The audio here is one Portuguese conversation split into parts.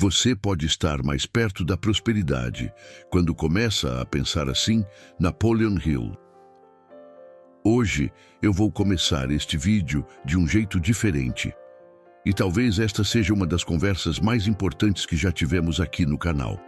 Você pode estar mais perto da prosperidade quando começa a pensar assim. Napoleon Hill. Hoje eu vou começar este vídeo de um jeito diferente. E talvez esta seja uma das conversas mais importantes que já tivemos aqui no canal.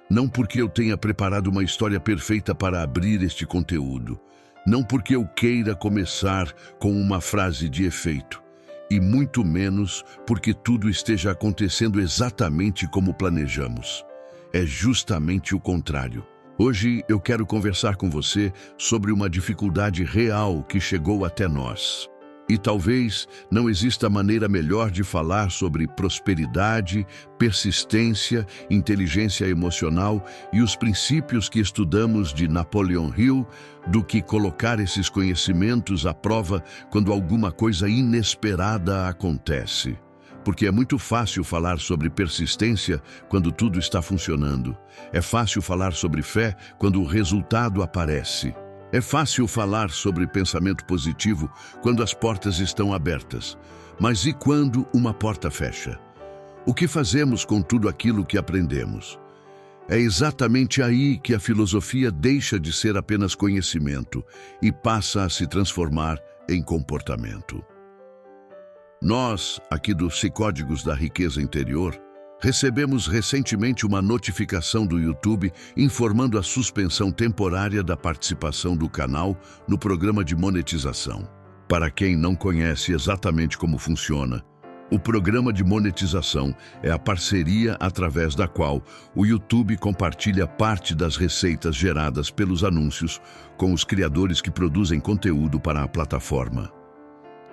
Não porque eu tenha preparado uma história perfeita para abrir este conteúdo. Não porque eu queira começar com uma frase de efeito. E muito menos porque tudo esteja acontecendo exatamente como planejamos. É justamente o contrário. Hoje eu quero conversar com você sobre uma dificuldade real que chegou até nós. E talvez não exista maneira melhor de falar sobre prosperidade, persistência, inteligência emocional e os princípios que estudamos de Napoleon Hill do que colocar esses conhecimentos à prova quando alguma coisa inesperada acontece. Porque é muito fácil falar sobre persistência quando tudo está funcionando. É fácil falar sobre fé quando o resultado aparece. É fácil falar sobre pensamento positivo quando as portas estão abertas. Mas e quando uma porta fecha? O que fazemos com tudo aquilo que aprendemos? É exatamente aí que a filosofia deixa de ser apenas conhecimento e passa a se transformar em comportamento. Nós, aqui dos Códigos da Riqueza Interior, recebemos recentemente uma notificação do YouTube informando a suspensão temporária da participação do canal no programa de monetização. Para quem não conhece exatamente como funciona, o programa de monetização é a parceria através da qual o YouTube compartilha parte das receitas geradas pelos anúncios com os criadores que produzem conteúdo para a plataforma.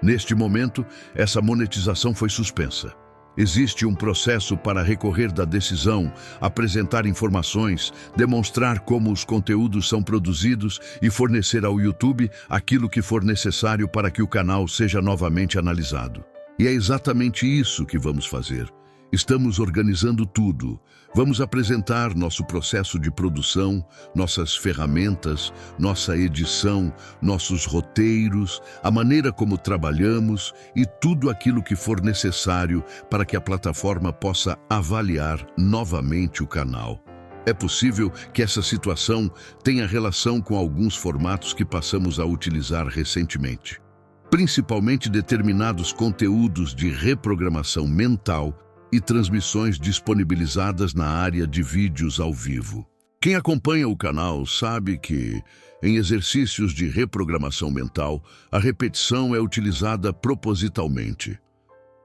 Neste momento, essa monetização foi suspensa. Existe um processo para recorrer da decisão, apresentar informações, demonstrar como os conteúdos são produzidos e fornecer ao YouTube aquilo que for necessário para que o canal seja novamente analisado. E é exatamente isso que vamos fazer. Estamos organizando tudo. Vamos apresentar nosso processo de produção, nossas ferramentas, nossa edição, nossos roteiros, a maneira como trabalhamos e tudo aquilo que for necessário para que a plataforma possa avaliar novamente o canal. É possível que essa situação tenha relação com alguns formatos que passamos a utilizar recentemente, principalmente determinados conteúdos de reprogramação mental e transmissões disponibilizadas na área de vídeos ao vivo. Quem acompanha o canal sabe que, em exercícios de reprogramação mental, a repetição é utilizada propositalmente.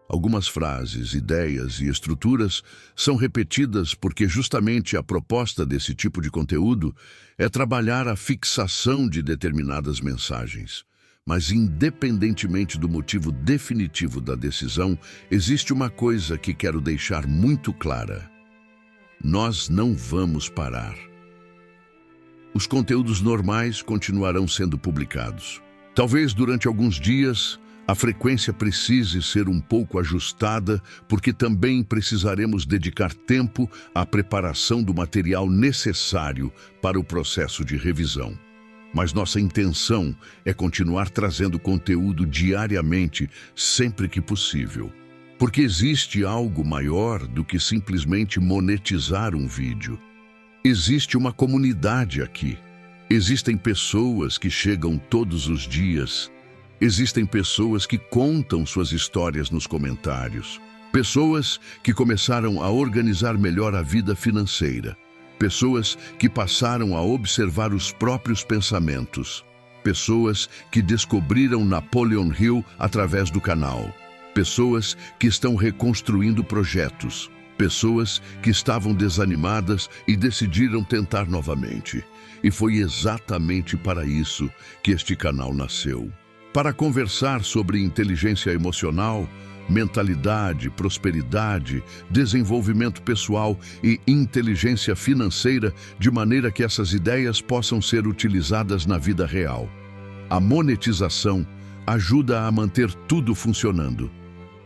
Algumas frases, ideias e estruturas são repetidas porque justamente a proposta desse tipo de conteúdo é trabalhar a fixação de determinadas mensagens. Mas independentemente do motivo definitivo da decisão, existe uma coisa que quero deixar muito clara. Nós não vamos parar. Os conteúdos normais continuarão sendo publicados. Talvez durante alguns dias a frequência precise ser um pouco ajustada, porque também precisaremos dedicar tempo à preparação do material necessário para o processo de revisão. Mas nossa intenção é continuar trazendo conteúdo diariamente, sempre que possível. Porque existe algo maior do que simplesmente monetizar um vídeo. Existe uma comunidade aqui. Existem pessoas que chegam todos os dias. Existem pessoas que contam suas histórias nos comentários. Pessoas que começaram a organizar melhor a vida financeira. Pessoas que passaram a observar os próprios pensamentos. Pessoas que descobriram Napoleon Hill através do canal. Pessoas que estão reconstruindo projetos. Pessoas que estavam desanimadas e decidiram tentar novamente. E foi exatamente para isso que este canal nasceu. Para conversar sobre inteligência emocional, mentalidade, prosperidade, desenvolvimento pessoal e inteligência financeira, de maneira que essas ideias possam ser utilizadas na vida real. A monetização ajuda a manter tudo funcionando,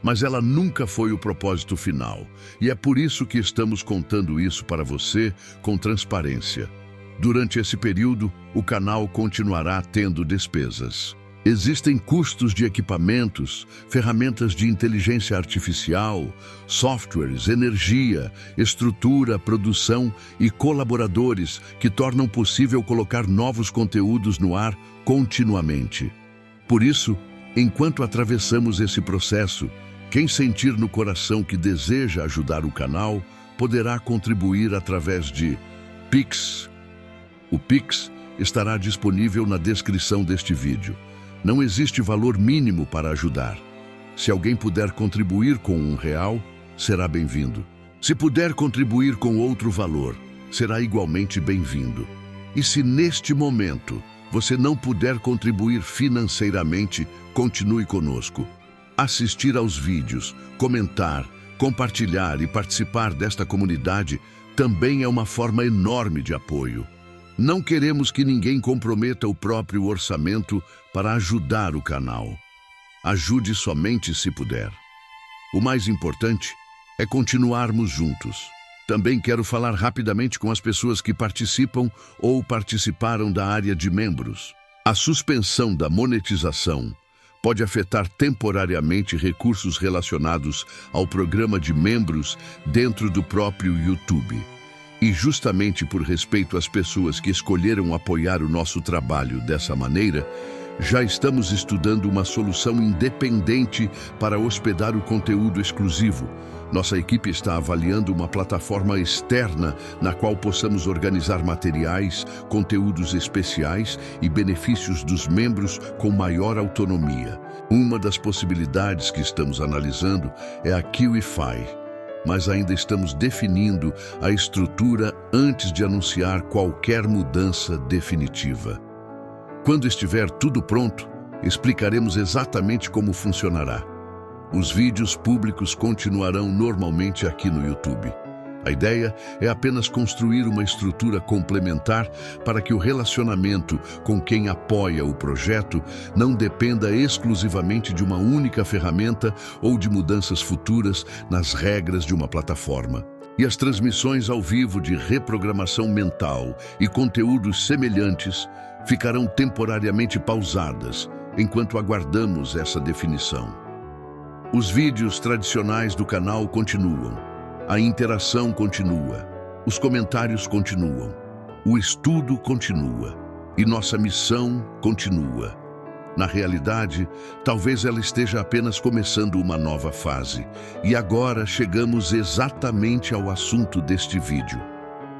mas ela nunca foi o propósito final, e é por isso que estamos contando isso para você com transparência. Durante esse período, o canal continuará tendo despesas. Existem custos de equipamentos, ferramentas de inteligência artificial, softwares, energia, estrutura, produção e colaboradores que tornam possível colocar novos conteúdos no ar continuamente. Por isso, enquanto atravessamos esse processo, quem sentir no coração que deseja ajudar o canal poderá contribuir através de Pix. O Pix estará disponível na descrição deste vídeo. Não existe valor mínimo para ajudar. Se alguém puder contribuir com R$1, será bem-vindo. Se puder contribuir com outro valor, será igualmente bem-vindo. E se neste momento você não puder contribuir financeiramente, continue conosco. Assistir aos vídeos, comentar, compartilhar e participar desta comunidade também é uma forma enorme de apoio. Não queremos que ninguém comprometa o próprio orçamento para ajudar o canal. Ajude somente se puder. O mais importante é continuarmos juntos. Também quero falar rapidamente com as pessoas que participam ou participaram da área de membros. A suspensão da monetização pode afetar temporariamente recursos relacionados ao programa de membros dentro do próprio YouTube. E justamente por respeito às pessoas que escolheram apoiar o nosso trabalho dessa maneira, já estamos estudando uma solução independente para hospedar o conteúdo exclusivo. Nossa equipe está avaliando uma plataforma externa na qual possamos organizar materiais, conteúdos especiais e benefícios dos membros com maior autonomia. Uma das possibilidades que estamos analisando é a QIFI, mas ainda estamos definindo a estrutura antes de anunciar qualquer mudança definitiva. Quando estiver tudo pronto, explicaremos exatamente como funcionará. Os vídeos públicos continuarão normalmente aqui no YouTube. A ideia é apenas construir uma estrutura complementar para que o relacionamento com quem apoia o projeto não dependa exclusivamente de uma única ferramenta ou de mudanças futuras nas regras de uma plataforma. E as transmissões ao vivo de reprogramação mental e conteúdos semelhantes ficarão temporariamente pausadas enquanto aguardamos essa definição. Os vídeos tradicionais do canal continuam. A interação continua, os comentários continuam, o estudo continua e nossa missão continua. Na realidade, talvez ela esteja apenas começando uma nova fase. E agora chegamos exatamente ao assunto deste vídeo.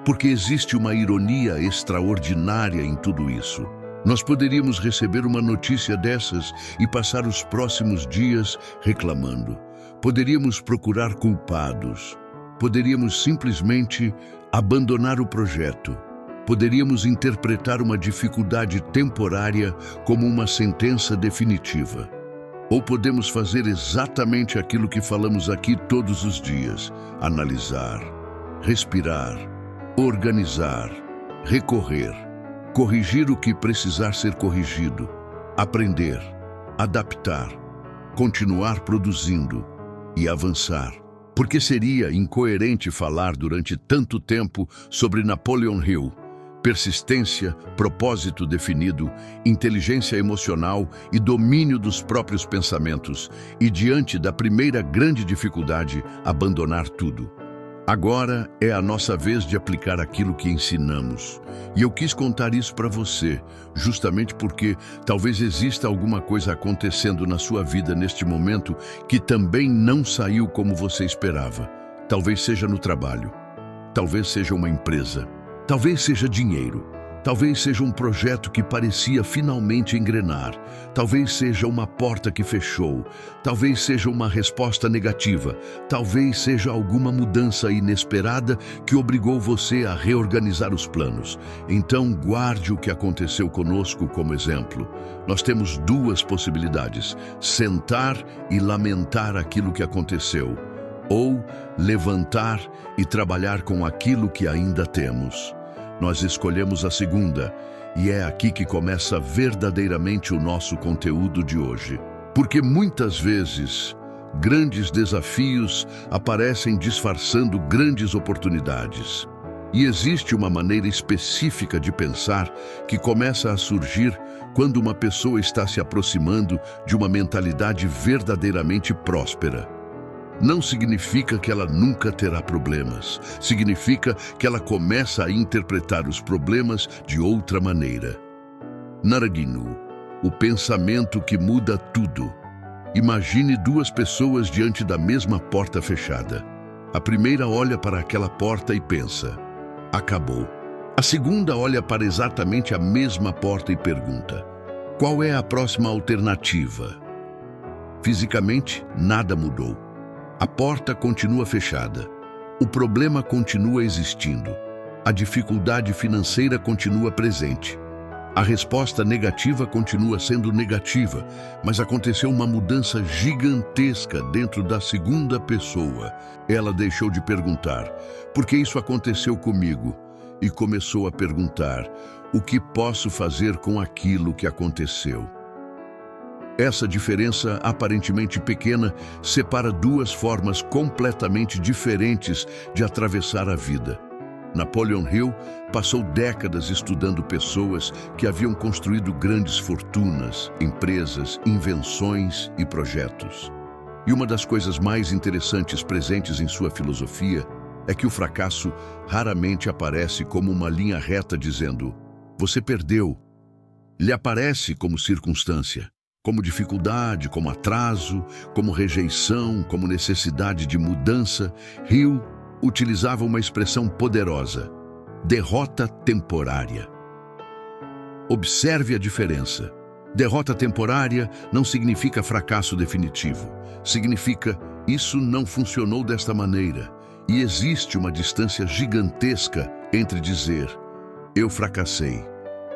Porque existe uma ironia extraordinária em tudo isso. Nós poderíamos receber uma notícia dessas e passar os próximos dias reclamando. Poderíamos procurar culpados. Poderíamos simplesmente abandonar o projeto. Poderíamos interpretar uma dificuldade temporária como uma sentença definitiva. Ou podemos fazer exatamente aquilo que falamos aqui todos os dias: analisar, respirar, organizar, recorrer, corrigir o que precisar ser corrigido, aprender, adaptar, continuar produzindo e avançar. Porque seria incoerente falar durante tanto tempo sobre Napoleon Hill, persistência, propósito definido, inteligência emocional e domínio dos próprios pensamentos, e diante da primeira grande dificuldade, abandonar tudo. Agora é a nossa vez de aplicar aquilo que ensinamos. E eu quis contar isso para você, justamente porque talvez exista alguma coisa acontecendo na sua vida neste momento que também não saiu como você esperava. Talvez seja no trabalho, talvez seja uma empresa, talvez seja dinheiro, talvez seja um projeto que parecia finalmente engrenar, talvez seja uma porta que fechou, talvez seja uma resposta negativa, talvez seja alguma mudança inesperada que obrigou você a reorganizar os planos. Então, guarde o que aconteceu conosco como exemplo. Nós temos duas possibilidades: sentar e lamentar aquilo que aconteceu, ou levantar e trabalhar com aquilo que ainda temos. Nós escolhemos a segunda, e é aqui que começa verdadeiramente o nosso conteúdo de hoje. Porque muitas vezes, grandes desafios aparecem disfarçando grandes oportunidades. E existe uma maneira específica de pensar que começa a surgir quando uma pessoa está se aproximando de uma mentalidade verdadeiramente próspera. Não significa que ela nunca terá problemas. Significa que ela começa a interpretar os problemas de outra maneira. Naraginu, o pensamento que muda tudo. Imagine duas pessoas diante da mesma porta fechada. A primeira olha para aquela porta e pensa: acabou. A segunda olha para exatamente a mesma porta e pergunta: qual é a próxima alternativa? Fisicamente, nada mudou. A porta continua fechada. O problema continua existindo. A dificuldade financeira continua presente. A resposta negativa continua sendo negativa, mas aconteceu uma mudança gigantesca dentro da segunda pessoa. Ela deixou de perguntar: por que isso aconteceu comigo? E começou a perguntar: o que posso fazer com aquilo que aconteceu? Essa diferença, aparentemente pequena, separa duas formas completamente diferentes de atravessar a vida. Napoleon Hill passou décadas estudando pessoas que haviam construído grandes fortunas, empresas, invenções e projetos. E uma das coisas mais interessantes presentes em sua filosofia é que o fracasso raramente aparece como uma linha reta dizendo: você perdeu. Lhe aparece como circunstância, como dificuldade, como atraso, como rejeição, como necessidade de mudança. Hill utilizava uma expressão poderosa: derrota temporária. Observe a diferença. Derrota temporária não significa fracasso definitivo. Significa: isso não funcionou desta maneira. E existe uma distância gigantesca entre dizer eu fracassei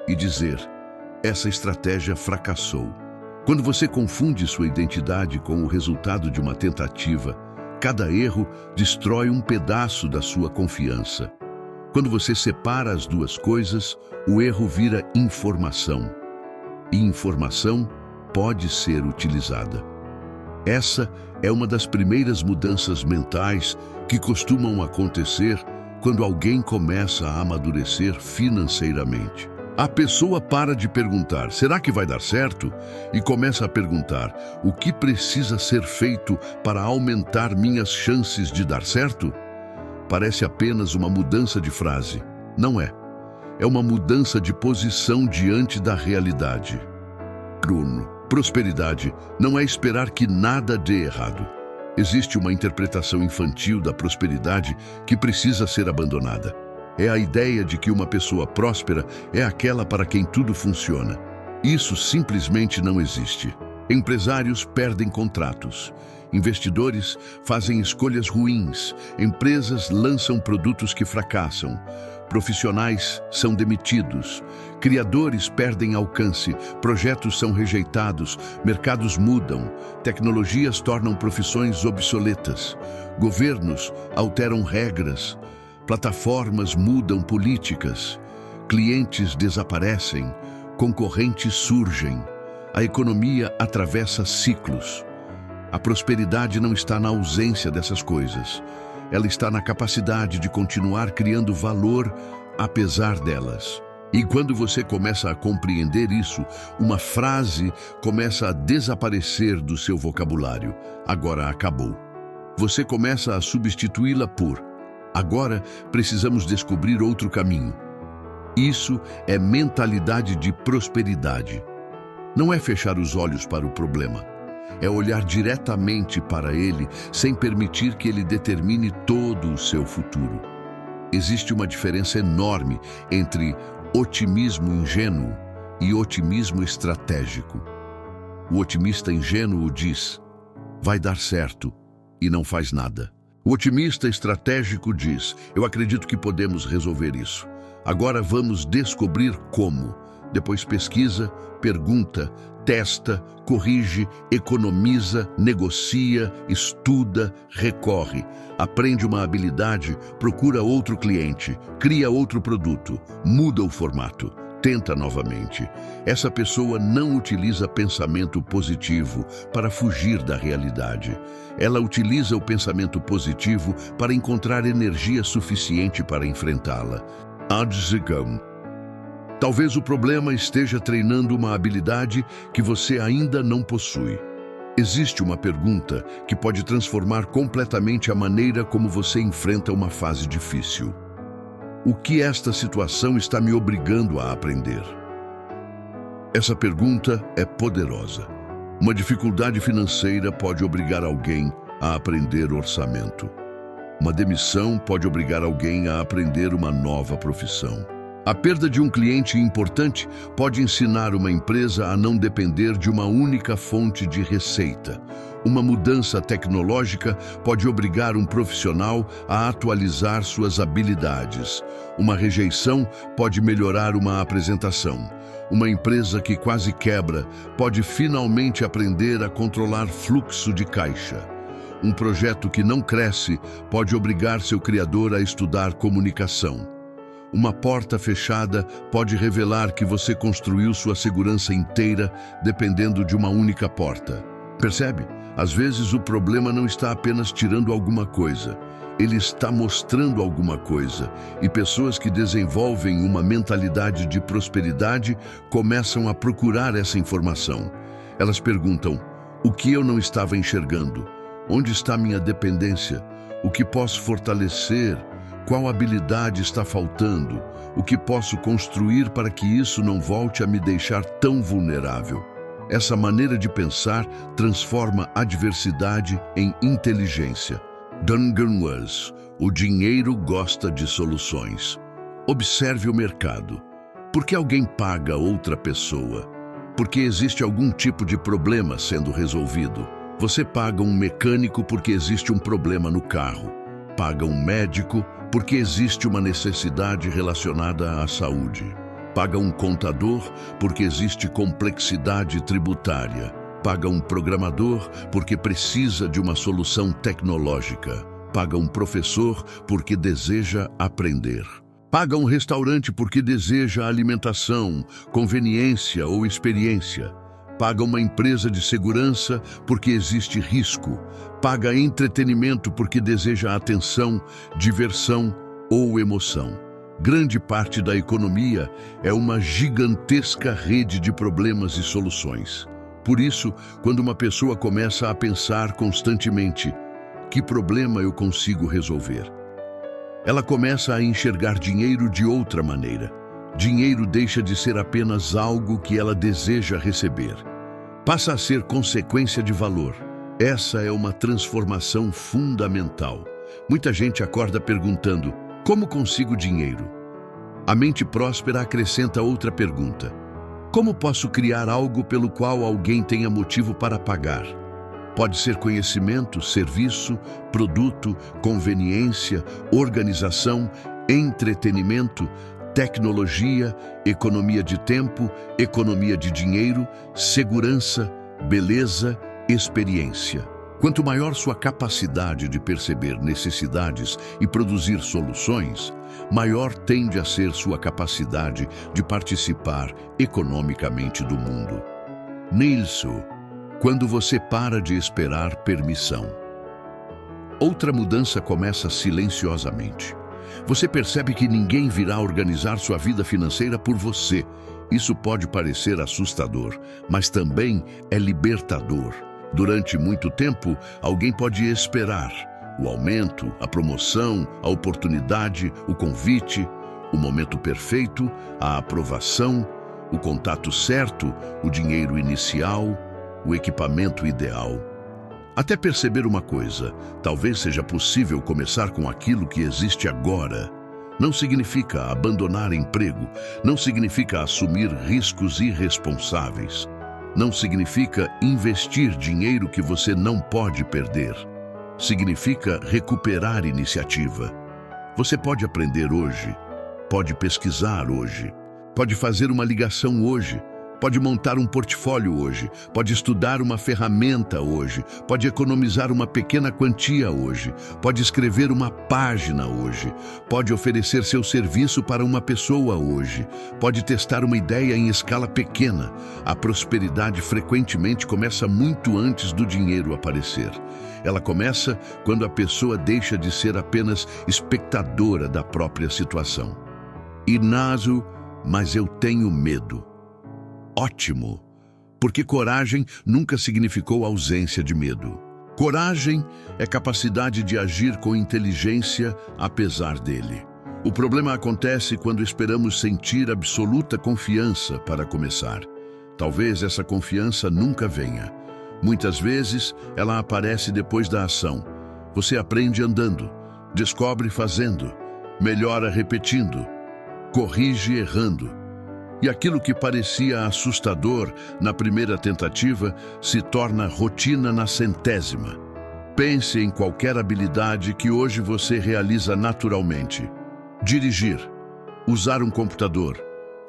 e dizer essa estratégia fracassou. Quando você confunde sua identidade com o resultado de uma tentativa, cada erro destrói um pedaço da sua confiança. Quando você separa as duas coisas, o erro vira informação. E informação pode ser utilizada. Essa é uma das primeiras mudanças mentais que costumam acontecer quando alguém começa a amadurecer financeiramente. A pessoa para de perguntar: será que vai dar certo? E começa a perguntar: o que precisa ser feito para aumentar minhas chances de dar certo? Parece apenas uma mudança de frase. Não é. É uma mudança de posição diante da realidade. Bruno, prosperidade não é esperar que nada dê errado. Existe uma interpretação infantil da prosperidade que precisa ser abandonada. É a ideia de que uma pessoa próspera é aquela para quem tudo funciona. Isso simplesmente não existe. Empresários perdem contratos. Investidores fazem escolhas ruins. Empresas lançam produtos que fracassam. Profissionais são demitidos. Criadores perdem alcance. Projetos são rejeitados. Mercados mudam. Tecnologias tornam profissões obsoletas. Governos alteram regras. Plataformas mudam políticas, clientes desaparecem, concorrentes surgem. A economia atravessa ciclos. A prosperidade não está na ausência dessas coisas. Ela está na capacidade de continuar criando valor apesar delas. E quando você começa a compreender isso, uma frase começa a desaparecer do seu vocabulário. Agora acabou. Você começa a substituí-la por agora precisamos descobrir outro caminho. Isso é mentalidade de prosperidade. Não é fechar os olhos para o problema. É olhar diretamente para ele sem permitir que ele determine todo o seu futuro. Existe uma diferença enorme entre otimismo ingênuo e otimismo estratégico. O otimista ingênuo diz: vai dar certo, e não faz nada. O otimista estratégico diz: eu acredito que podemos resolver isso. Agora vamos descobrir como. Depois pesquisa, pergunta, testa, corrige, economiza, negocia, estuda, recorre. Aprende uma habilidade, procura outro cliente, cria outro produto, muda o formato. Tenta novamente. Essa pessoa não utiliza pensamento positivo para fugir da realidade. Ela utiliza o pensamento positivo para encontrar energia suficiente para enfrentá-la. Adzigam. Talvez o problema esteja treinando uma habilidade que você ainda não possui. Existe uma pergunta que pode transformar completamente a maneira como você enfrenta uma fase difícil. O que esta situação está me obrigando a aprender? Essa pergunta é poderosa. Uma dificuldade financeira pode obrigar alguém a aprender orçamento. Uma demissão pode obrigar alguém a aprender uma nova profissão. A perda de um cliente importante pode ensinar uma empresa a não depender de uma única fonte de receita. Uma mudança tecnológica pode obrigar um profissional a atualizar suas habilidades. Uma rejeição pode melhorar uma apresentação. Uma empresa que quase quebra pode finalmente aprender a controlar fluxo de caixa. Um projeto que não cresce pode obrigar seu criador a estudar comunicação. Uma porta fechada pode revelar que você construiu sua segurança inteira dependendo de uma única porta. Percebe? Às vezes o problema não está apenas tirando alguma coisa, ele está mostrando alguma coisa, e pessoas que desenvolvem uma mentalidade de prosperidade começam a procurar essa informação. Elas perguntam: o que eu não estava enxergando? Onde está minha dependência? O que posso fortalecer? Qual habilidade está faltando? O que posso construir para que isso não volte a me deixar tão vulnerável? Essa maneira de pensar transforma adversidade em inteligência. Duncan Wells: o dinheiro gosta de soluções. Observe o mercado. Por que alguém paga outra pessoa? Porque existe algum tipo de problema sendo resolvido. Você paga um mecânico porque existe um problema no carro. Paga um médico porque existe uma necessidade relacionada à saúde. Paga um contador porque existe complexidade tributária. Paga um programador porque precisa de uma solução tecnológica. Paga um professor porque deseja aprender. Paga um restaurante porque deseja alimentação, conveniência ou experiência. Paga uma empresa de segurança porque existe risco. Paga entretenimento porque deseja atenção, diversão ou emoção. Grande parte da economia é uma gigantesca rede de problemas e soluções. Por isso, quando uma pessoa começa a pensar constantemente: que problema eu consigo resolver? Ela começa a enxergar dinheiro de outra maneira. Dinheiro deixa de ser apenas algo que ela deseja receber. Passa a ser consequência de valor. Essa é uma transformação fundamental. Muita gente acorda perguntando: como consigo dinheiro? A mente próspera acrescenta outra pergunta: como posso criar algo pelo qual alguém tenha motivo para pagar? Pode ser conhecimento, serviço, produto, conveniência, organização, entretenimento, tecnologia, economia de tempo, economia de dinheiro, segurança, beleza, experiência. Quanto maior sua capacidade de perceber necessidades e produzir soluções, maior tende a ser sua capacidade de participar economicamente do mundo. Nilson: quando você para de esperar permissão. Outra mudança começa silenciosamente. Você percebe que ninguém virá organizar sua vida financeira por você. Isso pode parecer assustador, mas também é libertador. Durante muito tempo, alguém pode esperar o aumento, a promoção, a oportunidade, o convite, o momento perfeito, a aprovação, o contato certo, o dinheiro inicial, o equipamento ideal. Até perceber uma coisa: talvez seja possível começar com aquilo que existe agora. Não significa abandonar emprego, não significa assumir riscos irresponsáveis. Não significa investir dinheiro que você não pode perder. Significa recuperar iniciativa. Você pode aprender hoje, pode pesquisar hoje, pode fazer uma ligação hoje, pode montar um portfólio hoje, pode estudar uma ferramenta hoje, pode economizar uma pequena quantia hoje, pode escrever uma página hoje, pode oferecer seu serviço para uma pessoa hoje, pode testar uma ideia em escala pequena. A prosperidade frequentemente começa muito antes do dinheiro aparecer. Ela começa quando a pessoa deixa de ser apenas espectadora da própria situação. Ignazio Mas eu tenho medo. Ótimo, porque coragem nunca significou ausência de medo. Coragem é capacidade de agir com inteligência apesar dele. O problema acontece quando esperamos sentir absoluta confiança para começar. Talvez essa confiança nunca venha. Muitas vezes, ela aparece depois da ação. Você aprende andando, descobre fazendo, melhora repetindo, corrige errando. E aquilo que parecia assustador na primeira tentativa se torna rotina na centésima. Pense em qualquer habilidade que hoje você realiza naturalmente. Dirigir, usar um computador,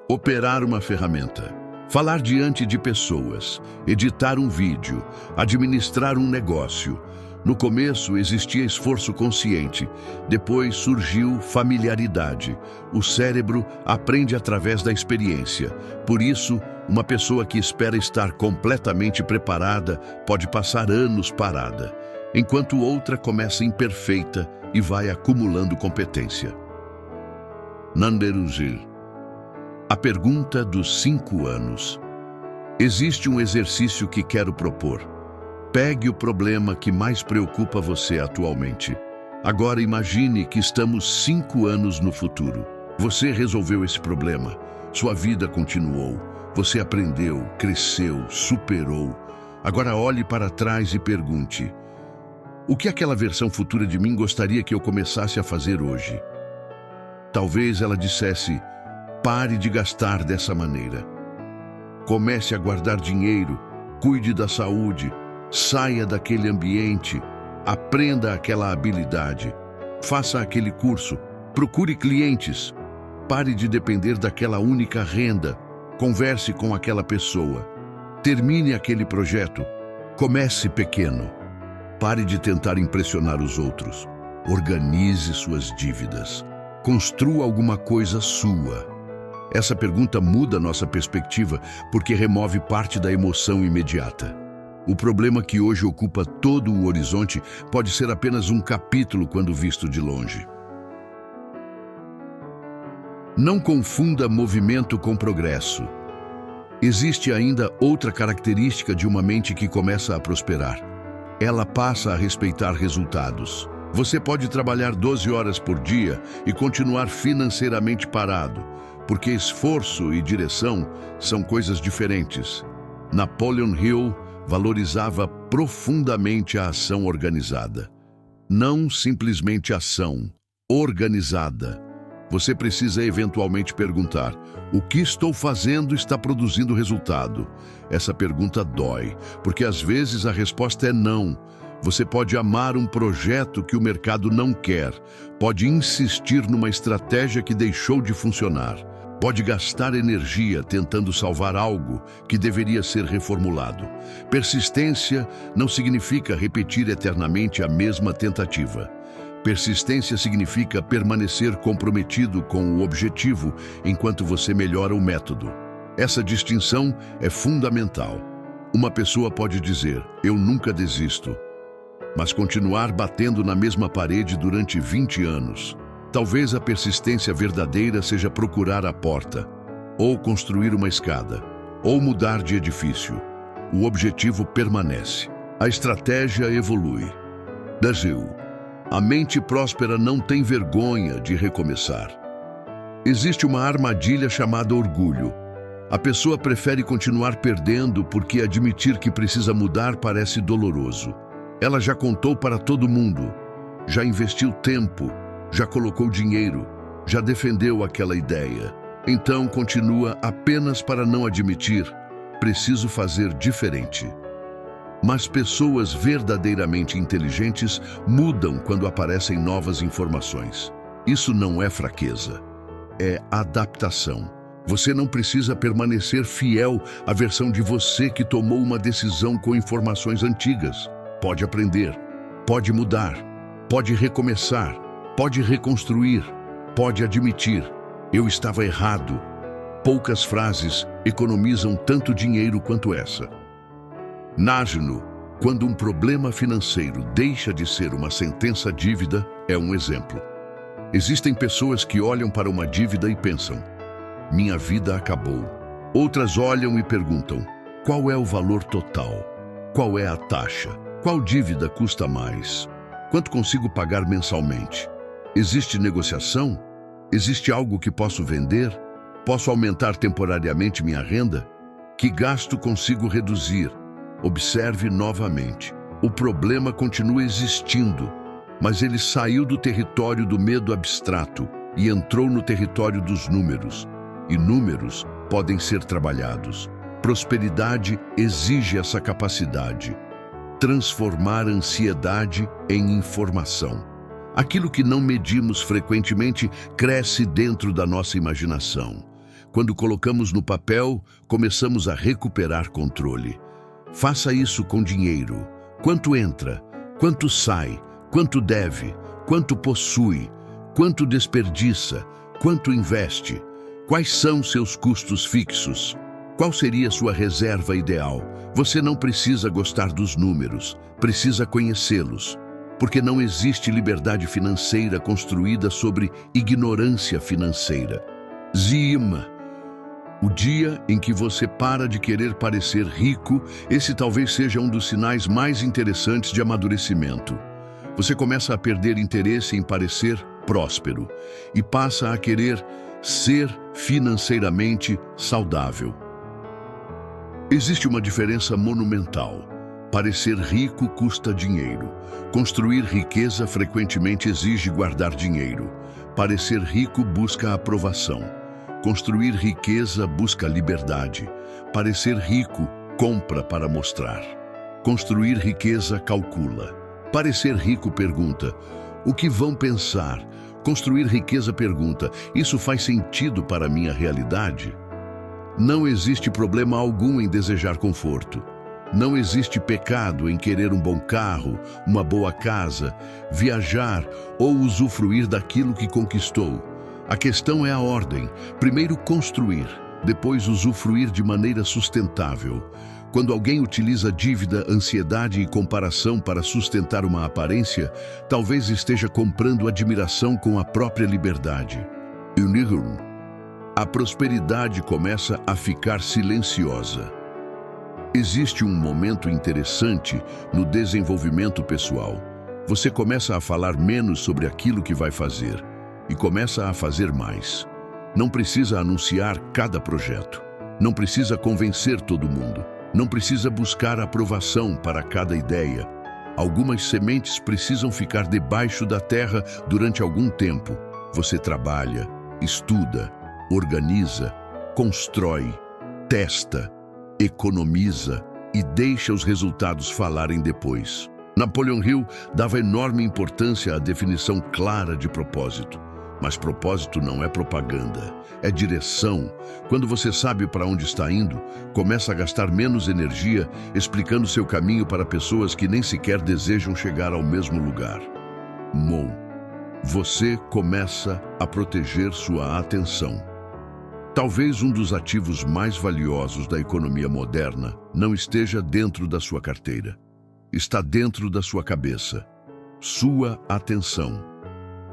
operar uma ferramenta, falar diante de pessoas, editar um vídeo, administrar um negócio. No começo existia esforço consciente, depois surgiu familiaridade. O cérebro aprende através da experiência. Por isso, uma pessoa que espera estar completamente preparada pode passar anos parada, enquanto outra começa imperfeita e vai acumulando competência. Nanderuzir. A pergunta dos 5 anos. Existe um exercício que quero propor. Pegue o problema que mais preocupa você atualmente. Agora imagine que estamos 5 anos no futuro. Você resolveu esse problema. Sua vida continuou. Você aprendeu, cresceu, superou. Agora olhe para trás e pergunte: o que aquela versão futura de mim gostaria que eu começasse a fazer hoje? Talvez ela dissesse: pare de gastar dessa maneira. Comece a guardar dinheiro, cuide da saúde, saia daquele ambiente, aprenda aquela habilidade, faça aquele curso, procure clientes, pare de depender daquela única renda, converse com aquela pessoa, termine aquele projeto, comece pequeno, pare de tentar impressionar os outros, organize suas dívidas, construa alguma coisa sua. Essa pergunta muda nossa perspectiva porque remove parte da emoção imediata. O problema que hoje ocupa todo o horizonte pode ser apenas um capítulo quando visto de longe. Não confunda movimento com progresso. Existe ainda outra característica de uma mente que começa a prosperar. Ela passa a respeitar resultados. Você pode trabalhar 12 horas por dia e continuar financeiramente parado, porque esforço e direção são coisas diferentes. Napoleon Hill valorizava profundamente a ação organizada. Não simplesmente ação, organizada. Você precisa eventualmente perguntar: o que estou fazendo está produzindo resultado? Essa pergunta dói, porque às vezes a resposta é não. Você pode amar um projeto que o mercado não quer, pode insistir numa estratégia que deixou de funcionar, pode gastar energia tentando salvar algo que deveria ser reformulado. Persistência não significa repetir eternamente a mesma tentativa. Persistência significa permanecer comprometido com o objetivo enquanto você melhora o método. Essa distinção é fundamental. Uma pessoa pode dizer: eu nunca desisto, mas continuar batendo na mesma parede durante 20 anos. Talvez a persistência verdadeira seja procurar a porta, ou construir uma escada, ou mudar de edifício. O objetivo permanece. A estratégia evolui. Brasil. A mente próspera não tem vergonha de recomeçar. Existe uma armadilha chamada orgulho. A pessoa prefere continuar perdendo porque admitir que precisa mudar parece doloroso. Ela já contou para todo mundo, já investiu tempo, já colocou dinheiro, já defendeu aquela ideia. Então continua apenas para não admitir: preciso fazer diferente. Mas pessoas verdadeiramente inteligentes mudam quando aparecem novas informações. Isso não é fraqueza, é adaptação. Você não precisa permanecer fiel à versão de você que tomou uma decisão com informações antigas. Pode aprender, pode mudar, pode recomeçar, pode reconstruir, pode admitir: eu estava errado. Poucas frases economizam tanto dinheiro quanto essa. Najno, quando um problema financeiro deixa de ser uma sentença dívida, é um exemplo. Existem pessoas que olham para uma dívida e pensam: minha vida acabou. Outras olham e perguntam: qual é o valor total? Qual é a taxa? Qual dívida custa mais? Quanto consigo pagar mensalmente? Existe negociação? Existe algo que posso vender? Posso aumentar temporariamente minha renda? Que gasto consigo reduzir? Observe novamente. O problema continua existindo, mas ele saiu do território do medo abstrato e entrou no território dos números. E números podem ser trabalhados. Prosperidade exige essa capacidade. Transformar ansiedade em informação. Aquilo que não medimos frequentemente cresce dentro da nossa imaginação. Quando colocamos no papel, começamos a recuperar controle. Faça isso com dinheiro. Quanto entra? Quanto sai? Quanto deve? Quanto possui? Quanto desperdiça? Quanto investe? Quais são seus custos fixos? Qual seria sua reserva ideal? Você não precisa gostar dos números, precisa conhecê-los. Porque não existe liberdade financeira construída sobre ignorância financeira. Zima. O dia em que você para de querer parecer rico, esse talvez seja um dos sinais mais interessantes de amadurecimento. Você começa a perder interesse em parecer próspero e passa a querer ser financeiramente saudável. Existe uma diferença monumental. Parecer rico custa dinheiro. Construir riqueza frequentemente exige guardar dinheiro. Parecer rico busca aprovação. Construir riqueza busca liberdade. Parecer rico compra para mostrar. Construir riqueza calcula. Parecer rico pergunta: o que vão pensar? Construir riqueza pergunta: isso faz sentido para a minha realidade? Não existe problema algum em desejar conforto. Não existe pecado em querer um bom carro, uma boa casa, viajar ou usufruir daquilo que conquistou. A questão é a ordem. Primeiro construir, depois usufruir de maneira sustentável. Quando alguém utiliza dívida, ansiedade e comparação para sustentar uma aparência, talvez esteja comprando admiração com a própria liberdade. A prosperidade começa a ficar silenciosa. Existe um momento interessante no desenvolvimento pessoal. Você começa a falar menos sobre aquilo que vai fazer e começa a fazer mais. Não precisa anunciar cada projeto. Não precisa convencer todo mundo. Não precisa buscar aprovação para cada ideia. Algumas sementes precisam ficar debaixo da terra durante algum tempo. Você trabalha, estuda, organiza, constrói, testa, economiza e deixa os resultados falarem depois. Napoleon Hill dava enorme importância à definição clara de propósito. Mas propósito não é propaganda, é direção. Quando você sabe para onde está indo, começa a gastar menos energia explicando seu caminho para pessoas que nem sequer desejam chegar ao mesmo lugar. Você começa a proteger sua atenção. Talvez um dos ativos mais valiosos da economia moderna não esteja dentro da sua carteira. Está dentro da sua cabeça. Sua atenção.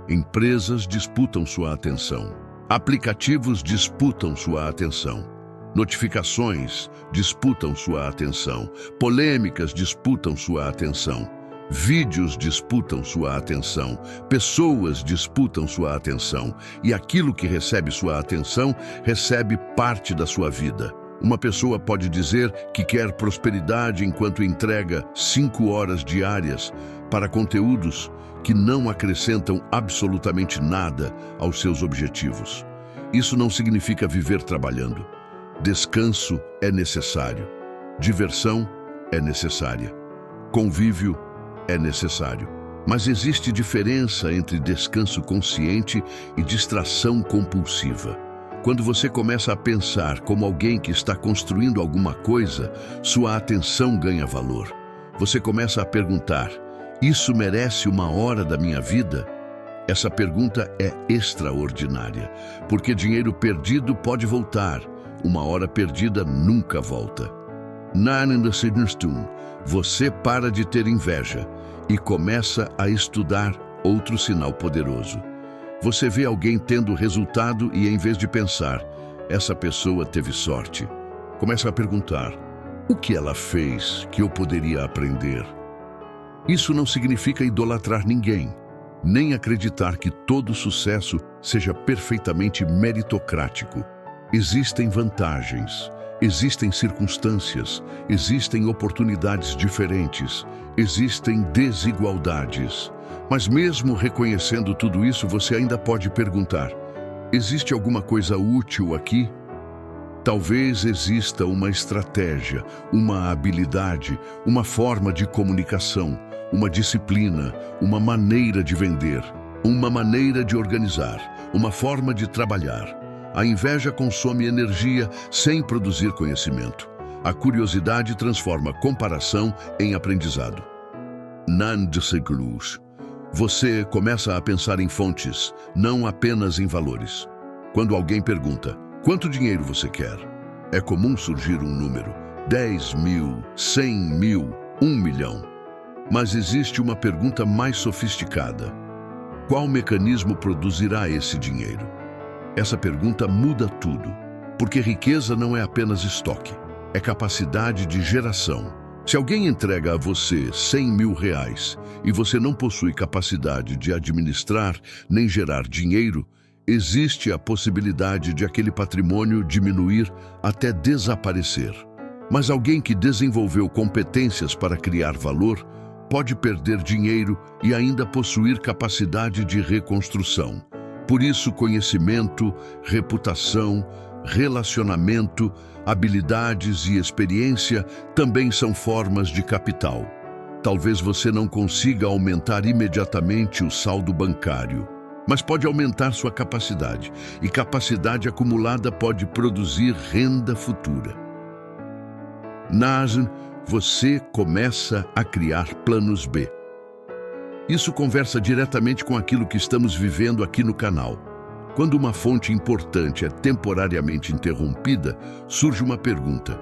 Empresas disputam sua atenção. Aplicativos disputam sua atenção. Notificações disputam sua atenção. Polêmicas disputam sua atenção. Vídeos disputam sua atenção. Pessoas disputam sua atenção. E aquilo que recebe sua atenção recebe parte da sua vida. Uma pessoa pode dizer que quer prosperidade enquanto entrega 5 horas diárias para conteúdos que não acrescentam absolutamente nada aos seus objetivos. Isso não significa viver trabalhando. Descanso é necessário. Diversão é necessária. Convívio é necessário. Mas existe diferença entre descanso consciente e distração compulsiva. Quando você começa a pensar como alguém que está construindo alguma coisa, sua atenção ganha valor. Você começa a perguntar: isso merece 1 hora da minha vida? Essa pergunta é extraordinária, porque dinheiro perdido pode voltar, 1 hora perdida nunca volta. Você para de ter inveja e começa a estudar outro sinal poderoso. Você vê alguém tendo resultado e, em vez de pensar: essa pessoa teve sorte. Comece a perguntar: o que ela fez que eu poderia aprender? Isso não significa idolatrar ninguém, nem acreditar que todo sucesso seja perfeitamente meritocrático. Existem vantagens, existem circunstâncias, existem oportunidades diferentes, existem desigualdades. Mas mesmo reconhecendo tudo isso, você ainda pode perguntar: existe alguma coisa útil aqui? Talvez exista uma estratégia, uma habilidade, uma forma de comunicação, uma disciplina, uma maneira de vender, uma maneira de organizar, uma forma de trabalhar. A inveja consome energia sem produzir conhecimento. A curiosidade transforma comparação em aprendizado. Nandeseglus. Você começa a pensar em fontes, não apenas em valores. Quando alguém pergunta: quanto dinheiro você quer? É comum surgir um número: 10 mil, 100 mil, 1 milhão. Mas existe uma pergunta mais sofisticada: qual mecanismo produzirá esse dinheiro? Essa pergunta muda tudo, porque riqueza não é apenas estoque, é capacidade de geração. Se alguém entrega a você 100 mil reais e você não possui capacidade de administrar nem gerar dinheiro, existe a possibilidade de aquele patrimônio diminuir até desaparecer. Mas alguém que desenvolveu competências para criar valor pode perder dinheiro e ainda possuir capacidade de reconstrução. Por isso, conhecimento, reputação, relacionamento, habilidades e experiência também são formas de capital. Talvez você não consiga aumentar imediatamente o saldo bancário, mas pode aumentar sua capacidade, e capacidade acumulada pode produzir renda futura. Você começa a criar planos B. Isso conversa diretamente com aquilo que estamos vivendo aqui no canal. Quando uma fonte importante é temporariamente interrompida, surge uma pergunta: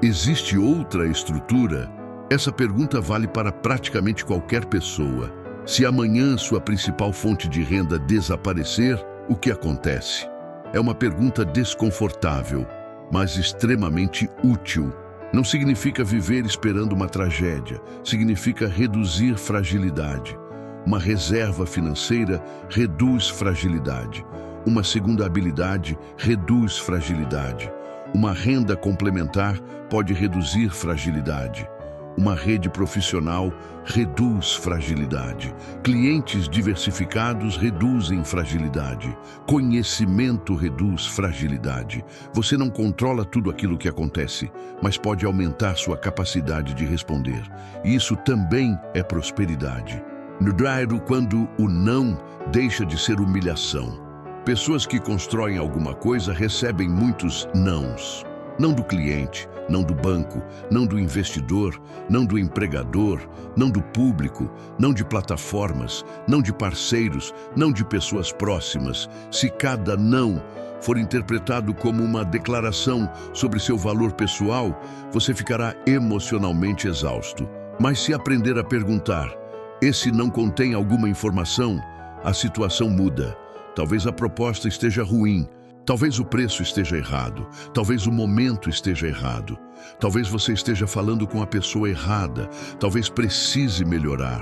existe outra estrutura? Essa pergunta vale para praticamente qualquer pessoa. Se amanhã sua principal fonte de renda desaparecer, o que acontece? É uma pergunta desconfortável, mas extremamente útil. Não significa viver esperando uma tragédia, significa reduzir fragilidade. Uma reserva financeira reduz fragilidade. Uma segunda habilidade reduz fragilidade. Uma renda complementar pode reduzir fragilidade. Uma rede profissional reduz fragilidade. Clientes diversificados reduzem fragilidade. Conhecimento reduz fragilidade. Você não controla tudo aquilo que acontece, mas pode aumentar sua capacidade de responder. Isso também é prosperidade. No Drairo, quando o não deixa de ser humilhação. Pessoas que constroem alguma coisa recebem muitos nãos. Não do cliente, não do banco, não do investidor, não do empregador, não do público, não de plataformas, não de parceiros, não de pessoas próximas. Se cada não for interpretado como uma declaração sobre seu valor pessoal, você ficará emocionalmente exausto. Mas se aprender a perguntar: esse não contém alguma informação? A situação muda. Talvez a proposta esteja ruim. Talvez o preço esteja errado, talvez o momento esteja errado, talvez você esteja falando com a pessoa errada, talvez precise melhorar,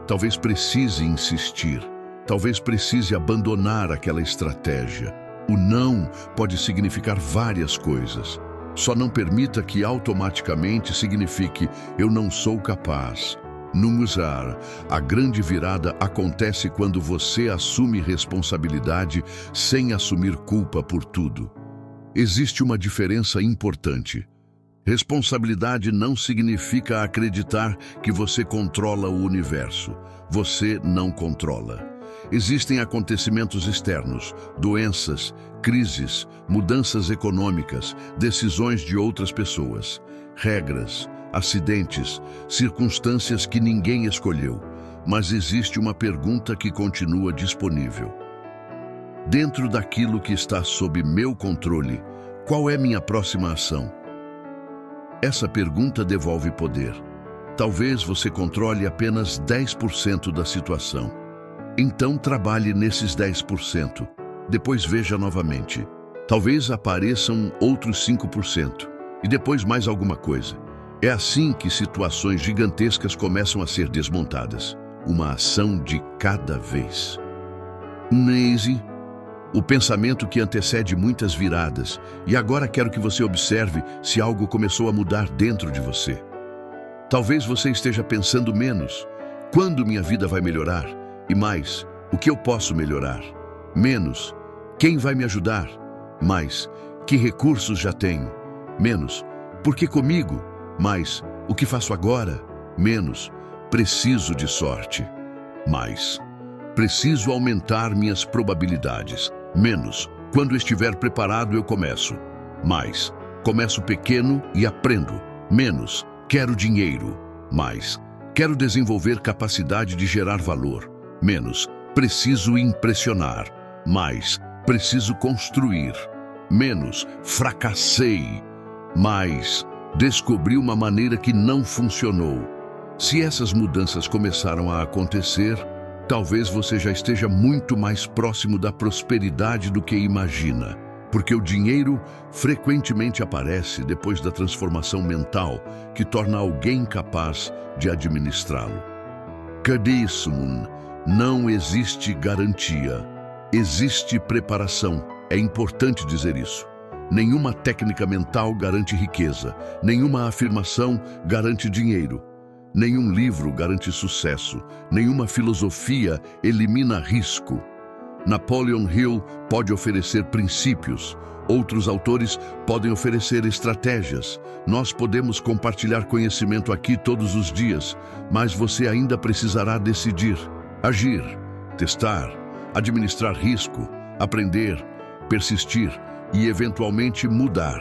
talvez precise insistir, talvez precise abandonar aquela estratégia. O não pode significar várias coisas. Só não permita que automaticamente signifique eu não sou capaz. No Musar, a grande virada acontece quando você assume responsabilidade sem assumir culpa por tudo. Existe uma diferença importante. Responsabilidade não significa acreditar que você controla o universo. Você não controla. Existem acontecimentos externos, doenças, crises, mudanças econômicas, decisões de outras pessoas, regras, acidentes, circunstâncias que ninguém escolheu, mas existe uma pergunta que continua disponível. Dentro daquilo que está sob meu controle, qual é minha próxima ação? Essa pergunta devolve poder. Talvez você controle apenas 10% da situação. Então trabalhe nesses 10%. Depois veja novamente. Talvez apareçam outros 5% e depois mais alguma coisa. É assim que situações gigantescas começam a ser desmontadas. Uma ação de cada vez. Naze, o pensamento que antecede muitas viradas. E agora quero que você observe se algo começou a mudar dentro de você. Talvez você esteja pensando menos. Quando minha vida vai melhorar? E mais, o que eu posso melhorar? Menos, quem vai me ajudar? Mais, que recursos já tenho? Menos, por que comigo? Mais, o que faço agora? Menos, preciso de sorte. Mais, preciso aumentar minhas probabilidades. Menos, quando estiver preparado eu começo. Mais, começo pequeno e aprendo. Menos, quero dinheiro. Mais, quero desenvolver capacidade de gerar valor. Menos, preciso impressionar. Mais, preciso construir. Menos, fracassei. Mais, descobri uma maneira que não funcionou. Se essas mudanças começaram a acontecer, talvez você já esteja muito mais próximo da prosperidade do que imagina, porque o dinheiro frequentemente aparece depois da transformação mental que torna alguém capaz de administrá-lo. Cadismun, não existe garantia, existe preparação. É importante dizer isso. Nenhuma técnica mental garante riqueza, nenhuma afirmação garante dinheiro. Nenhum livro garante sucesso, nenhuma filosofia elimina risco. Napoleon Hill pode oferecer princípios, outros autores podem oferecer estratégias. Nós podemos compartilhar conhecimento aqui todos os dias, mas você ainda precisará decidir, agir, testar, administrar risco, aprender, persistir e eventualmente mudar.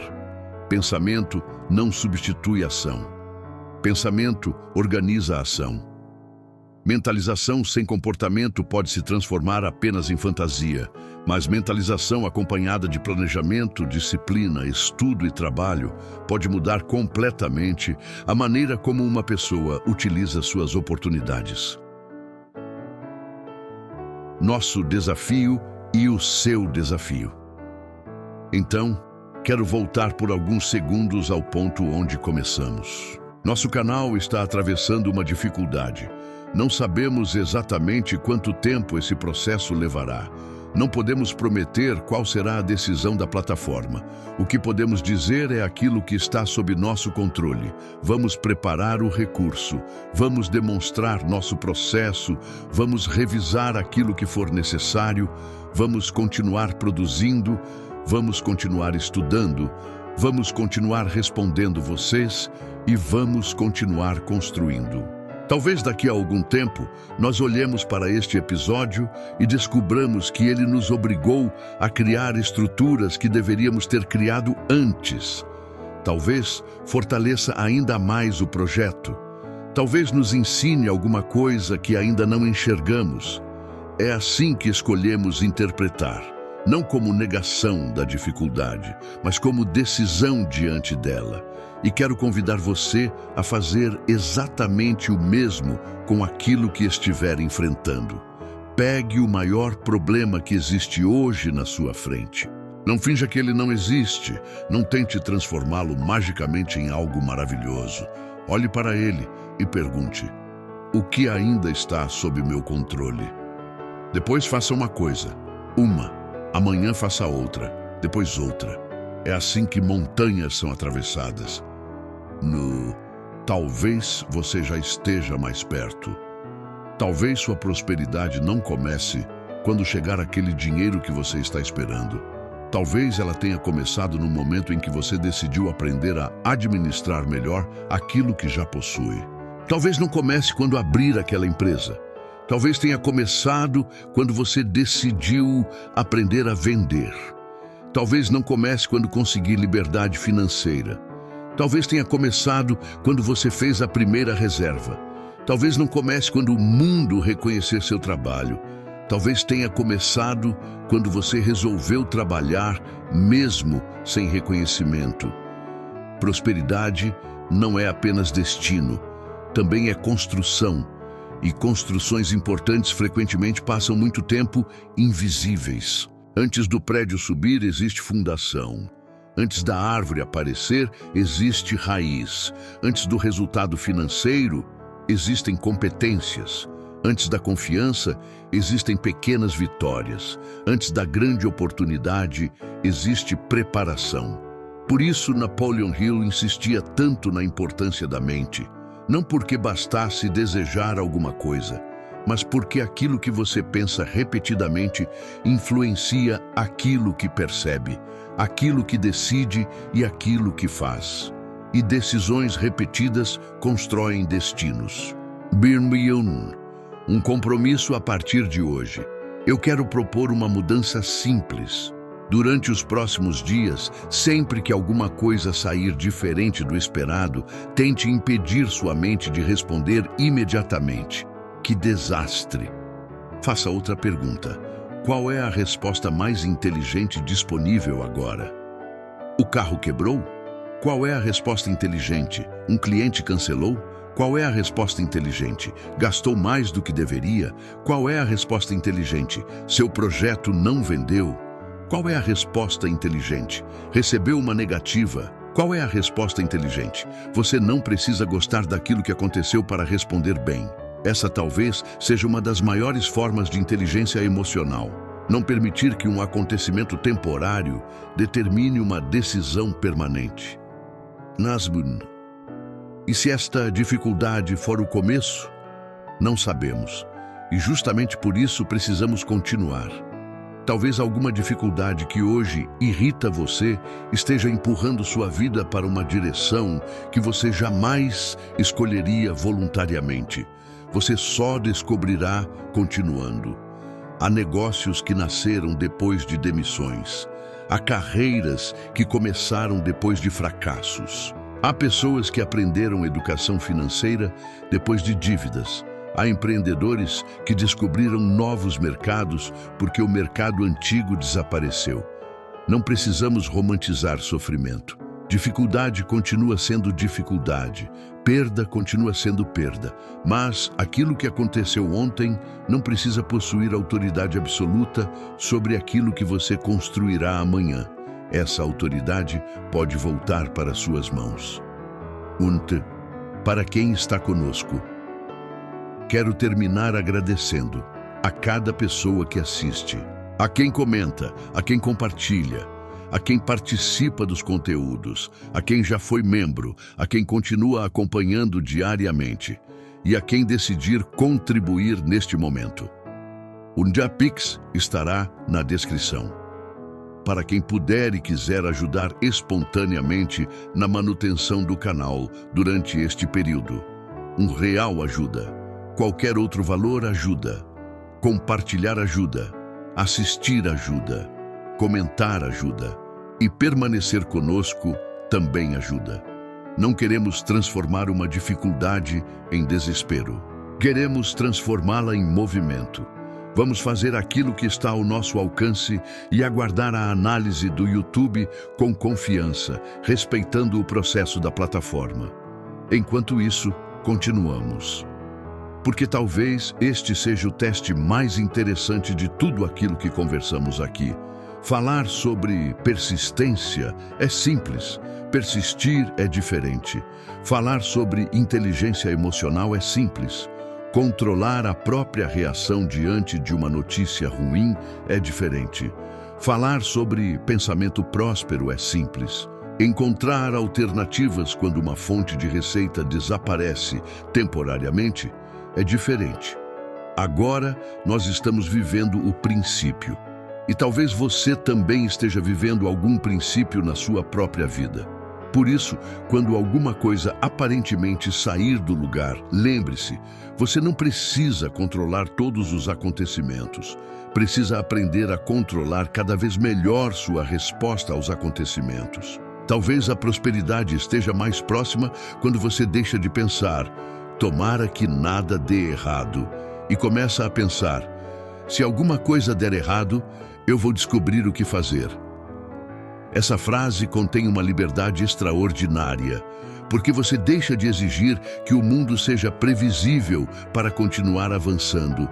Pensamento não substitui ação. Pensamento organiza a ação. Mentalização sem comportamento pode se transformar apenas em fantasia, mas mentalização acompanhada de planejamento, disciplina, estudo e trabalho pode mudar completamente a maneira como uma pessoa utiliza suas oportunidades. Nosso desafio e o seu desafio. Então, quero voltar por alguns segundos ao ponto onde começamos. Nosso canal está atravessando uma dificuldade. Não sabemos exatamente quanto tempo esse processo levará. Não podemos prometer qual será a decisão da plataforma. O que podemos dizer é aquilo que está sob nosso controle. Vamos preparar o recurso, vamos demonstrar nosso processo, vamos revisar aquilo que for necessário, vamos continuar produzindo, vamos continuar estudando, vamos continuar respondendo vocês e vamos continuar construindo. Talvez daqui a algum tempo nós olhemos para este episódio e descubramos que ele nos obrigou a criar estruturas que deveríamos ter criado antes. Talvez fortaleça ainda mais o projeto. Talvez nos ensine alguma coisa que ainda não enxergamos. É assim que escolhemos interpretar, não como negação da dificuldade, mas como decisão diante dela. E quero convidar você a fazer exatamente o mesmo com aquilo que estiver enfrentando. Pegue o maior problema que existe hoje na sua frente. Não finja que ele não existe. Não tente transformá-lo magicamente em algo maravilhoso. Olhe para ele e pergunte: o que ainda está sob meu controle? Depois faça uma coisa. Amanhã faça outra, depois outra. É assim que montanhas são atravessadas. Talvez você já esteja mais perto. Talvez sua prosperidade não comece quando chegar aquele dinheiro que você está esperando. Talvez ela tenha começado no momento em que você decidiu aprender a administrar melhor aquilo que já possui. Talvez não comece quando abrir aquela empresa. Talvez tenha começado quando você decidiu aprender a vender. Talvez não comece quando conseguir liberdade financeira. Talvez tenha começado quando você fez a primeira reserva. Talvez não comece quando o mundo reconhecer seu trabalho. Talvez tenha começado quando você resolveu trabalhar mesmo sem reconhecimento. Prosperidade não é apenas destino, também é construção. E construções importantes frequentemente passam muito tempo invisíveis. Antes do prédio subir, existe fundação. Antes da árvore aparecer, existe raiz. Antes do resultado financeiro, existem competências. Antes da confiança, existem pequenas vitórias. Antes da grande oportunidade, existe preparação. Por isso, Napoleon Hill insistia tanto na importância da mente. Não porque bastasse desejar alguma coisa, mas porque aquilo que você pensa repetidamente influencia aquilo que percebe, aquilo que decide e aquilo que faz. E decisões repetidas constroem destinos. Birmingham, um compromisso a partir de hoje. Eu quero propor uma mudança simples. Durante os próximos dias, sempre que alguma coisa sair diferente do esperado, tente impedir sua mente de responder imediatamente. Que desastre! Faça outra pergunta. Qual é a resposta mais inteligente disponível agora? O carro quebrou? Qual é a resposta inteligente? Um cliente cancelou? Qual é a resposta inteligente? Gastou mais do que deveria? Qual é a resposta inteligente? Seu projeto não vendeu? Qual é a resposta inteligente? Recebeu uma negativa? Qual é a resposta inteligente? Você não precisa gostar daquilo que aconteceu para responder bem. Essa talvez seja uma das maiores formas de inteligência emocional. Não permitir que um acontecimento temporário determine uma decisão permanente. Nasbun. E se esta dificuldade for o começo? Não sabemos. E justamente por isso precisamos continuar. Talvez alguma dificuldade que hoje irrita você esteja empurrando sua vida para uma direção que você jamais escolheria voluntariamente. Você só descobrirá continuando. Há negócios que nasceram depois de demissões. Há carreiras que começaram depois de fracassos. Há pessoas que aprenderam educação financeira depois de dívidas. Há empreendedores que descobriram novos mercados porque o mercado antigo desapareceu. Não precisamos romantizar sofrimento. Dificuldade continua sendo dificuldade. Perda continua sendo perda. Mas aquilo que aconteceu ontem não precisa possuir autoridade absoluta sobre aquilo que você construirá amanhã. Essa autoridade pode voltar para suas mãos. Para quem está conosco. Quero terminar agradecendo a cada pessoa que assiste, a quem comenta, a quem compartilha, a quem participa dos conteúdos, a quem já foi membro, a quem continua acompanhando diariamente e a quem decidir contribuir neste momento. O Pix estará na descrição. Para quem puder e quiser ajudar espontaneamente na manutenção do canal durante este período. R$1 ajuda. Qualquer outro valor ajuda. Compartilhar ajuda. Assistir ajuda. Comentar ajuda. E permanecer conosco também ajuda. Não queremos transformar uma dificuldade em desespero. Queremos transformá-la em movimento. Vamos fazer aquilo que está ao nosso alcance e aguardar a análise do YouTube com confiança, respeitando o processo da plataforma. Enquanto isso, continuamos. Porque talvez este seja o teste mais interessante de tudo aquilo que conversamos aqui. Falar sobre persistência é simples, persistir é diferente. Falar sobre inteligência emocional é simples. Controlar a própria reação diante de uma notícia ruim é diferente. Falar sobre pensamento próspero é simples. Encontrar alternativas quando uma fonte de receita desaparece temporariamente é diferente. Agora nós estamos vivendo o princípio. E talvez você também esteja vivendo algum princípio na sua própria vida. Por isso, quando alguma coisa aparentemente sair do lugar, lembre-se, você não precisa controlar todos os acontecimentos. Precisa aprender a controlar cada vez melhor sua resposta aos acontecimentos. Talvez a prosperidade esteja mais próxima quando você deixa de pensar, tomara que nada dê errado, e começa a pensar, se alguma coisa der errado, eu vou descobrir o que fazer. Essa frase contém uma liberdade extraordinária, porque você deixa de exigir que o mundo seja previsível para continuar avançando.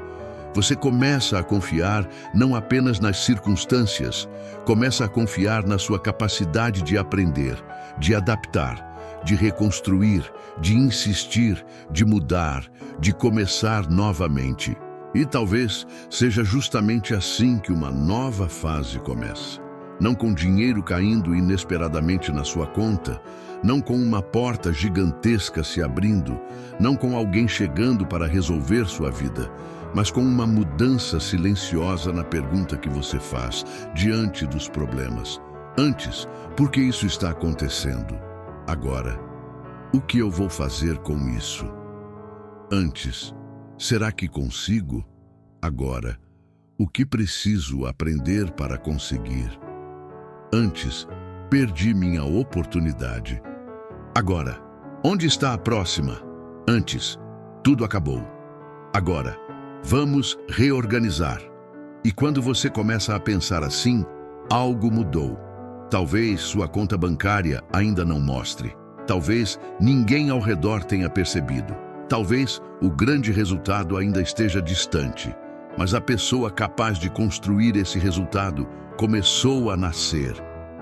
Você começa a confiar não apenas nas circunstâncias, começa a confiar na sua capacidade de aprender, de adaptar, de reconstruir, de insistir, de mudar, de começar novamente. E talvez seja justamente assim que uma nova fase começa. Não com dinheiro caindo inesperadamente na sua conta, não com uma porta gigantesca se abrindo, não com alguém chegando para resolver sua vida, mas com uma mudança silenciosa na pergunta que você faz diante dos problemas. Antes, por que isso está acontecendo? Agora, o que eu vou fazer com isso? Antes, será que consigo? Agora, o que preciso aprender para conseguir? Antes, perdi minha oportunidade. Agora, onde está a próxima? Antes, tudo acabou. Agora, vamos reorganizar. E quando você começa a pensar assim, algo mudou. Talvez sua conta bancária ainda não mostre. Talvez ninguém ao redor tenha percebido. Talvez o grande resultado ainda esteja distante. Mas a pessoa capaz de construir esse resultado começou a nascer.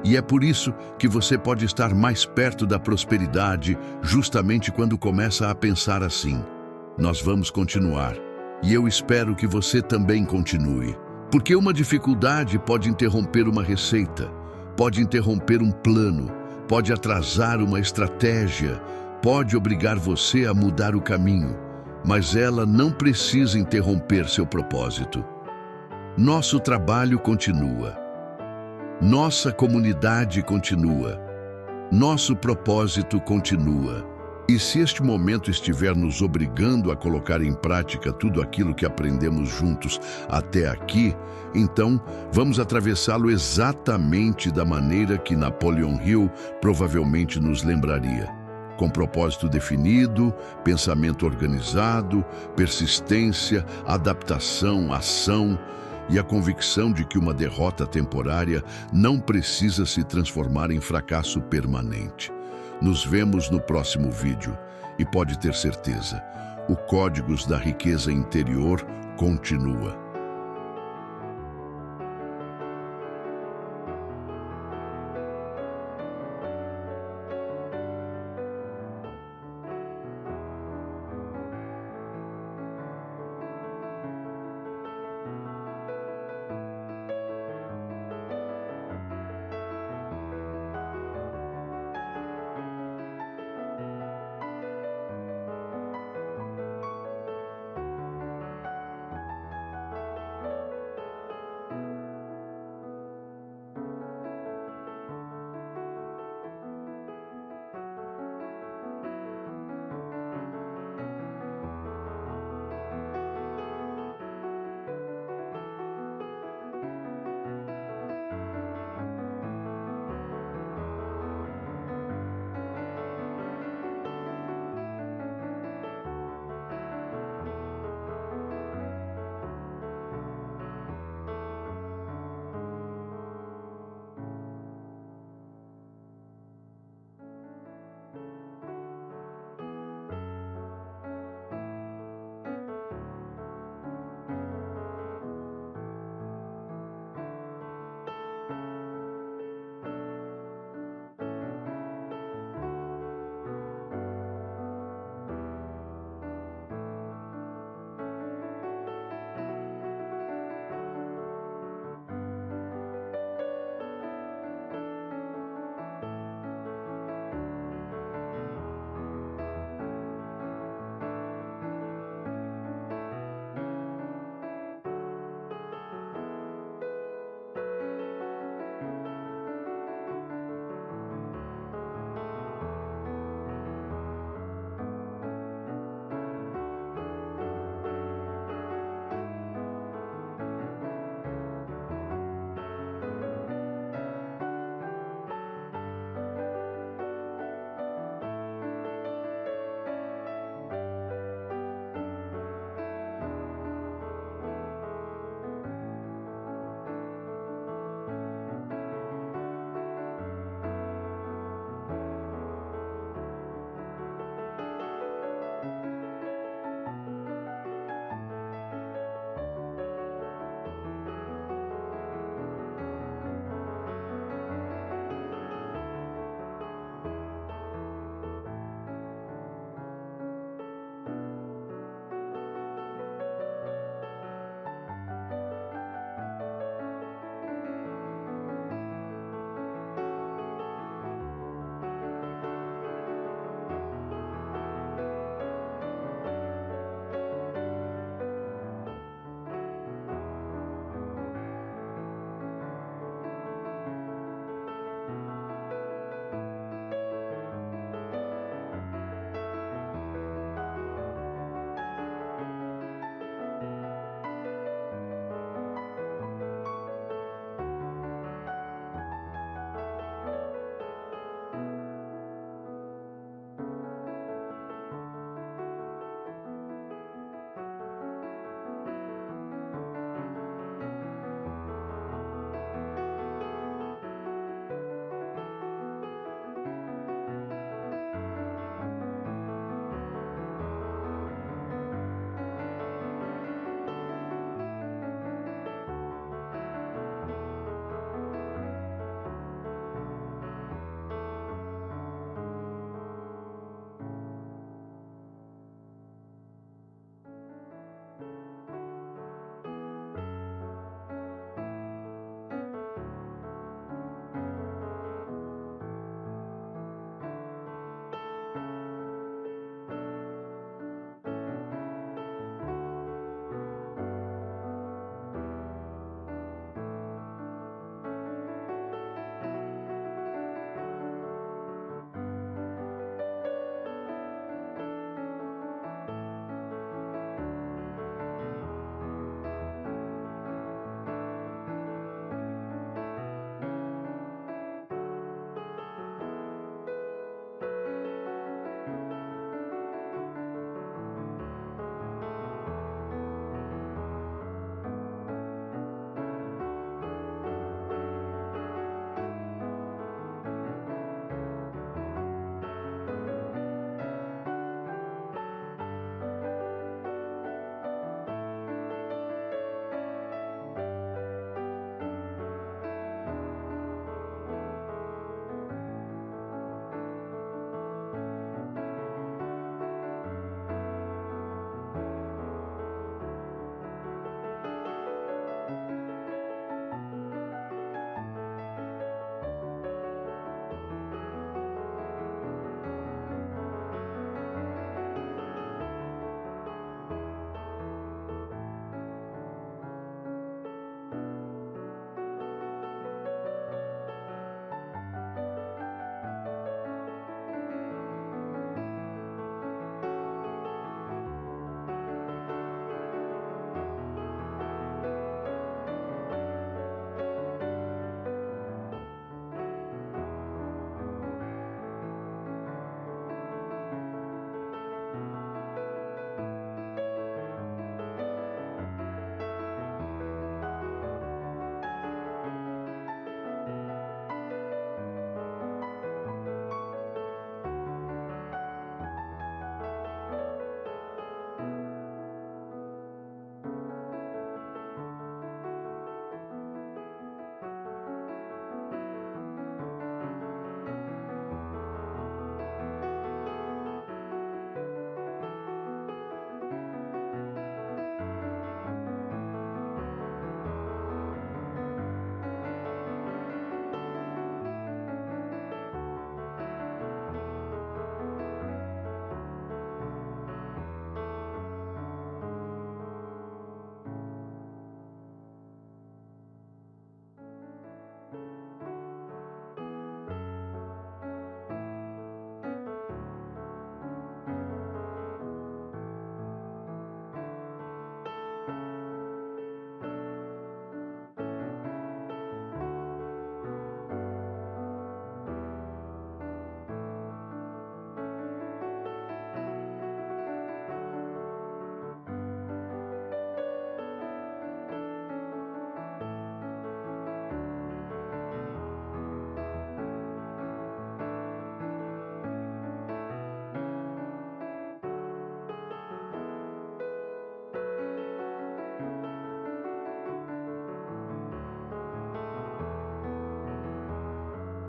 E é por isso que você pode estar mais perto da prosperidade justamente quando começa a pensar assim. Nós vamos continuar. E eu espero que você também continue. Porque uma dificuldade pode interromper uma receita, pode interromper um plano, pode atrasar uma estratégia, pode obrigar você a mudar o caminho, mas ela não precisa interromper seu propósito. Nosso trabalho continua. Nossa comunidade continua. Nosso propósito continua. E se este momento estiver nos obrigando a colocar em prática tudo aquilo que aprendemos juntos até aqui, então vamos atravessá-lo exatamente da maneira que Napoleon Hill provavelmente nos lembraria. Com propósito definido, pensamento organizado, persistência, adaptação, ação e a convicção de que uma derrota temporária não precisa se transformar em fracasso permanente. Nos vemos no próximo vídeo e pode ter certeza, o Códigos da Riqueza Interior continua.